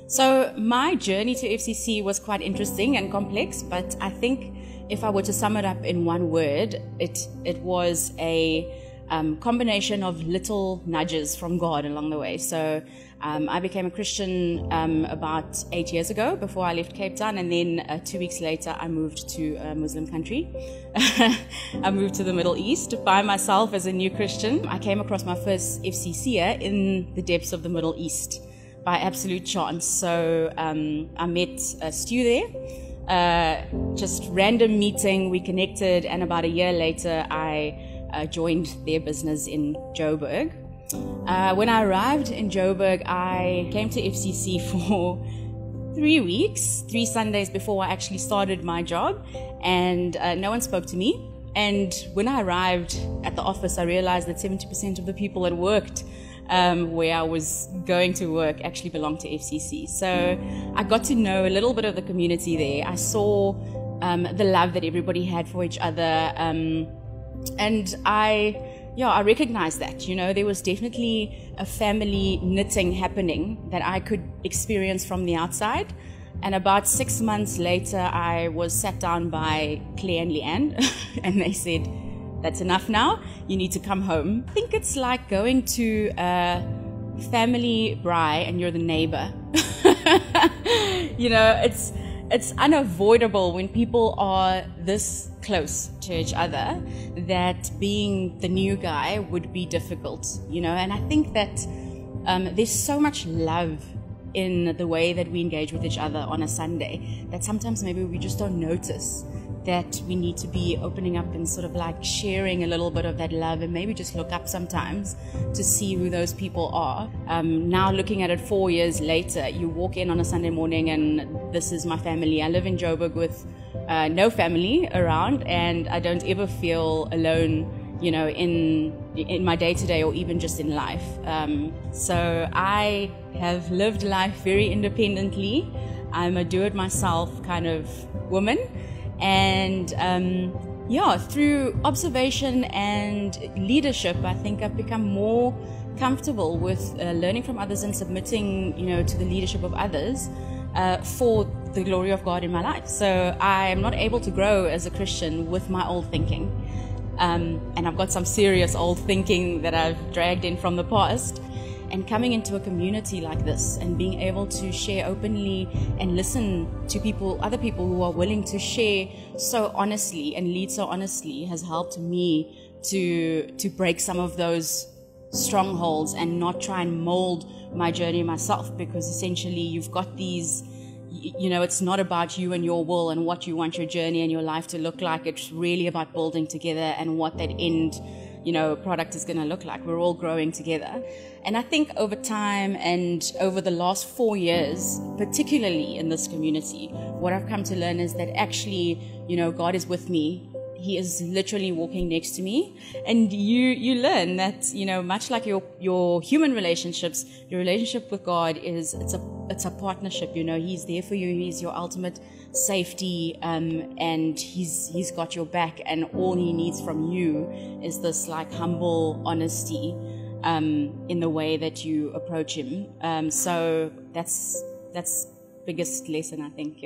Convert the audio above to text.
So my journey to FCC was quite interesting and complex, but I think if I were to sum it up in one word, it was a combination of little nudges from God along the way. So I became a Christian about 8 years ago before I left Cape Town, and then 2 weeks later I moved to a Muslim country. I moved to the Middle East to find myself as a new Christian. I came across my first FCCer in the depths of the Middle East by absolute chance. So I met Stu there, just random meeting, we connected, and about a year later I joined their business in Joburg. When I arrived in Joburg, I came to FCC for 3 weeks, 3 Sundays before I actually started my job, and no one spoke to me. And when I arrived at the office, I realized that 70% of the people that worked where I was going to work actually belonged to FCC. So I got to know a little bit of the community there. I saw the love that everybody had for each other, and I recognized that, there was definitely a family knitting happening that I could experience from the outside. And about 6 months later, I was sat down by Claire and Leanne, and they said, "That's enough now, you need to come home." I think it's like going to a family braai and you're the neighbor. It's unavoidable when people are this close to each other that being the new guy would be difficult, and I think that there's so much love in the way that we engage with each other on a Sunday that sometimes maybe we just don't notice that we need to be opening up and sort of like sharing a little bit of that love, and maybe just look up sometimes to see who those people are. Now looking at it 4 years later, you walk in on a Sunday morning and this is my family. I live in Joburg with no family around, and I don't ever feel alone, in my day-to-day or even just in life. So I have lived life very independently. I'm a do-it-myself kind of woman. And through observation and leadership, I think I've become more comfortable with learning from others and submitting, to the leadership of others for the glory of God in my life. So I am not able to grow as a Christian with my old thinking. And I've got some serious old thinking that I've dragged in from the past. And coming into a community like this and being able to share openly and listen to other people who are willing to share so honestly and lead so honestly has helped me to break some of those strongholds and not try and mold my journey myself, because essentially you've got these, it's not about you and your will and what you want your journey and your life to look like. It's really about building together and what that end product is going to look like. We're all growing together. And I think over time and over the last 4 years, particularly in this community, what I've come to learn is that actually, God is with me. He is literally walking next to me. And you learn that, much like your human relationships, your relationship with God it's a partnership. He's there for you. He's your ultimate safety, and he's got your back, and all he needs from you is this like humble honesty in the way that you approach him. So that's biggest lesson, I think.